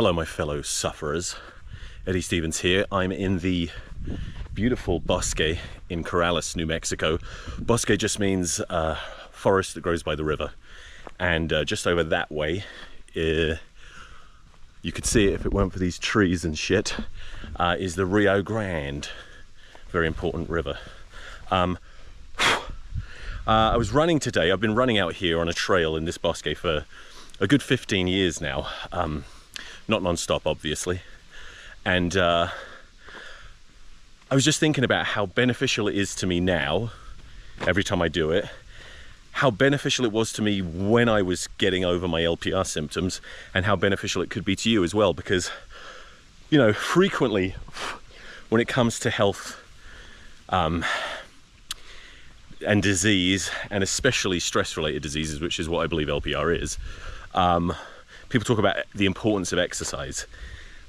Hello my fellow sufferers, Eddie Stevens here. I'm in the beautiful bosque in Corrales, New Mexico. Bosque just means forest that grows by the river, and just over that way, you could see it if it weren't for these trees and shit, is the Rio Grande, very important river. I was running today. I've been running out here on a trail in this bosque for a good 15 years now. Not non-stop, obviously. And I was just thinking about how beneficial it is to me now, every time I do it, how beneficial it was to me when I was getting over my LPR symptoms, and how beneficial it could be to you as well, because, you know, frequently when it comes to health and disease, and especially stress-related diseases, which is what I believe LPR is, people talk about the importance of exercise.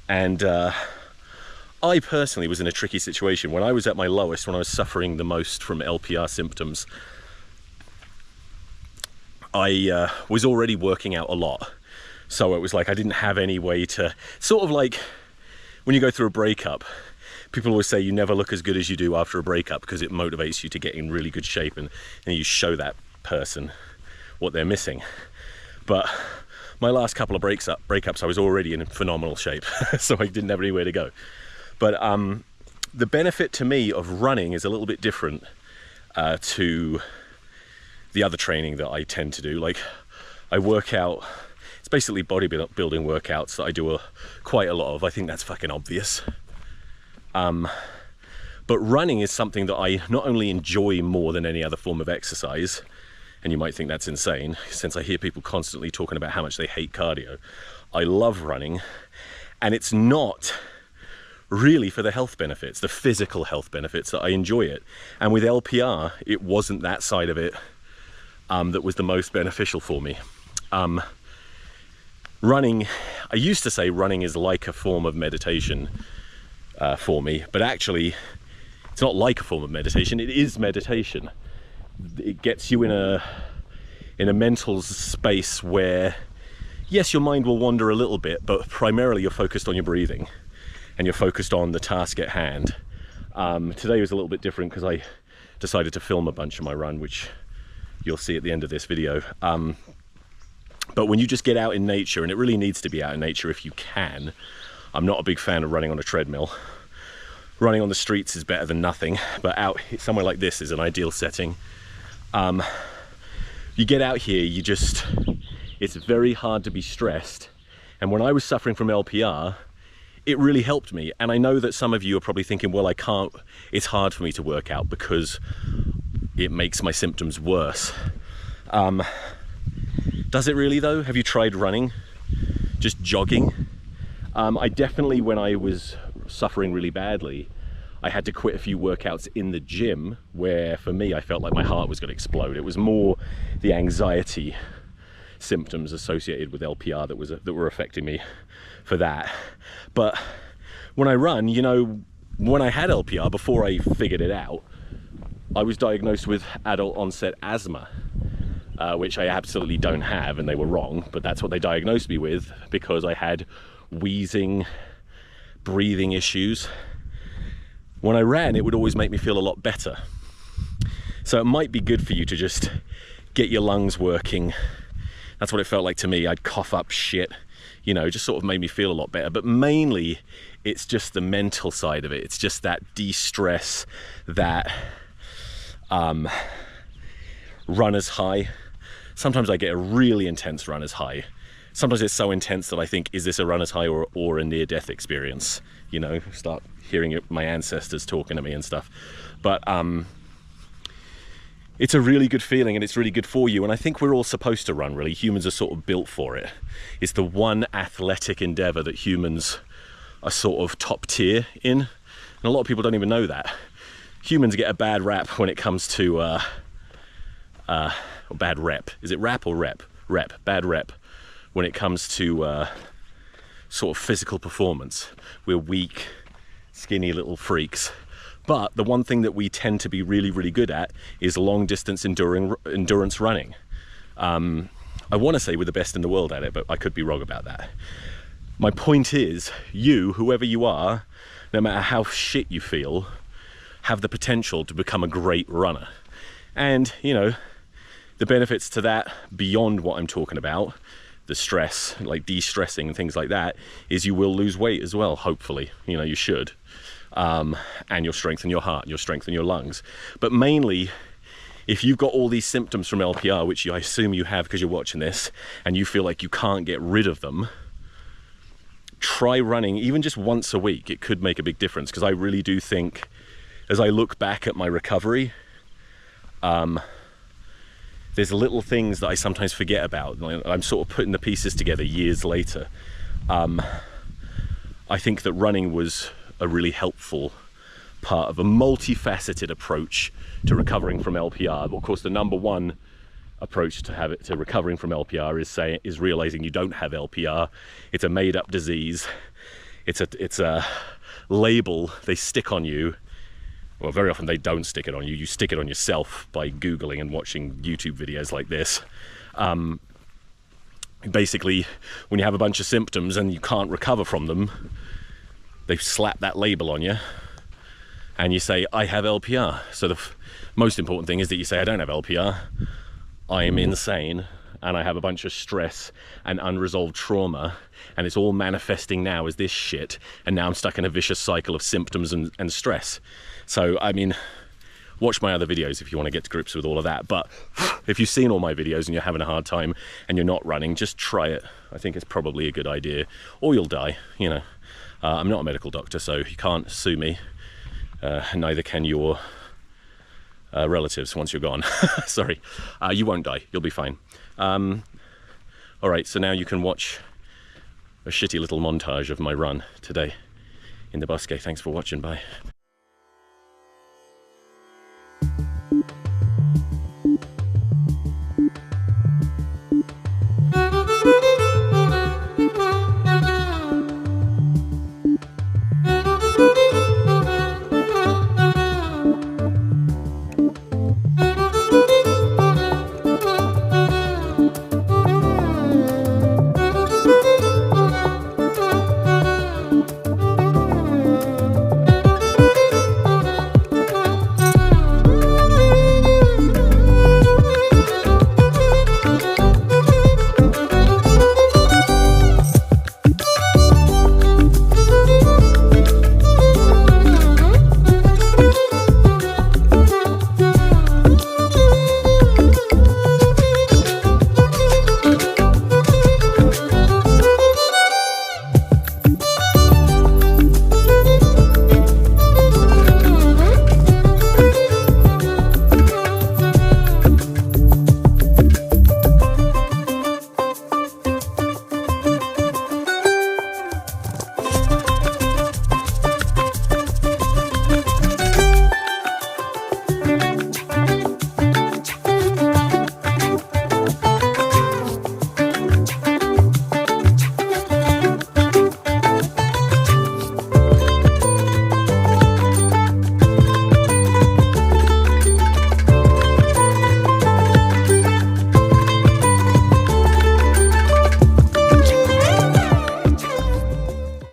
And I personally was in a tricky situation. When I was at my lowest, when I was suffering the most from LPR symptoms, I was already working out a lot. So it was like I didn't have any way to, sort of like when you go through a breakup, people always say you never look as good as you do after a breakup, because it motivates you to get in really good shape, and you show that person what they're missing. But my last couple of breakups, I was already in phenomenal shape, so I didn't have anywhere to go. But the benefit to me of running is a little bit different to the other training that I tend to do. Like, I work out, it's basically bodybuilding workouts that I do quite a lot of. I think that's fucking obvious. But running is something that I not only enjoy more than any other form of exercise, and you might think that's insane, since I hear people constantly talking about how much they hate cardio. I love running, and it's not really for the health benefits, the physical health benefits, that I enjoy it. And with LPR, it wasn't that side of it that was the most beneficial for me. Running, I used to say running is like a form of meditation for me, but actually, it's not like a form of meditation, it is meditation. It gets you in a mental space where, yes, your mind will wander a little bit, but primarily you're focused on your breathing and you're focused on the task at hand. Today was a little bit different because I decided to film a bunch of my run, which you'll see at the end of this video. But when you just get out in nature, and it really needs to be out in nature if you can. I'm not a big fan of running on a treadmill. Running on the streets is better than nothing, but out somewhere like this is an ideal setting. You get out here, it's very hard to be stressed. And when I was suffering from LPR, it really helped me. And I know that some of you are probably thinking, well, it's hard for me to work out because it makes my symptoms worse. Does it really though? Have you tried running? Just jogging? I definitely, when I was suffering really badly, I had to quit a few workouts in the gym where, for me, I felt like my heart was going to explode. It was more the anxiety symptoms associated with LPR that were affecting me for that. But when I run, you know, when I had LPR, before I figured it out, I was diagnosed with adult onset asthma, which I absolutely don't have, and they were wrong, but that's what they diagnosed me with because I had wheezing, breathing issues. When I ran, it would always make me feel a lot better. So it might be good for you to just get your lungs working. That's what it felt like to me. I'd cough up shit, you know, just sort of made me feel a lot better. But mainly, it's just the mental side of it. It's just that de-stress, that runner's high. Sometimes I get a really intense runner's high. Sometimes it's so intense that I think, is this a runner's high or a near-death experience? You know, start hearing my ancestors talking to me and stuff. But it's a really good feeling, and it's really good for you. And I think we're all supposed to run, really. Humans are sort of built for it. It's the one athletic endeavor that humans are sort of top tier in. And a lot of people don't even know that. Humans get a bad rap when it comes to, bad rep. Is it rap or rep? Rep, bad rep. When it comes to sort of physical performance. We're weak, skinny little freaks. But the one thing that we tend to be really, really good at is long distance endurance running. I want to say we're the best in the world at it, but I could be wrong about that. My point is, you, whoever you are, no matter how shit you feel, have the potential to become a great runner. And, you know, the benefits to that, beyond what I'm talking about, the stress, like de-stressing and things like that, is you will lose weight as well, hopefully. You know, you should. And you'll strengthen your heart, and you'll strengthen your lungs. But mainly, if you've got all these symptoms from LPR, which I assume you have because you're watching this, and you feel like you can't get rid of them, try running even just once a week. It could make a big difference, because I really do think, as I look back at my recovery, there's little things that I sometimes forget about. I'm sort of putting the pieces together years later. I think that running was a really helpful part of a multifaceted approach to recovering from LPR. But of course, the number one approach to recovering from LPR is realizing you don't have LPR. It's a made-up disease. It's a label they stick on you. Well, very often they don't stick it on you. You stick it on yourself by Googling and watching YouTube videos like this. Basically, when you have a bunch of symptoms and you can't recover from them, they slap that label on you and you say, I have LPR. So the most important thing is that you say, I don't have LPR. I am insane, and I have a bunch of stress and unresolved trauma, and it's all manifesting now as this shit, and now I'm stuck in a vicious cycle of symptoms and stress. So, I mean, watch my other videos if you want to get to grips with all of that. But if you've seen all my videos and you're having a hard time and you're not running, just try it. I think it's probably a good idea, or you'll die, you know. I'm not a medical doctor, so you can't sue me. Neither can your relatives once you're gone. Sorry, you won't die, you'll be fine. All right, so now you can watch a shitty little montage of my run today in the Bosque. Thanks for watching, bye.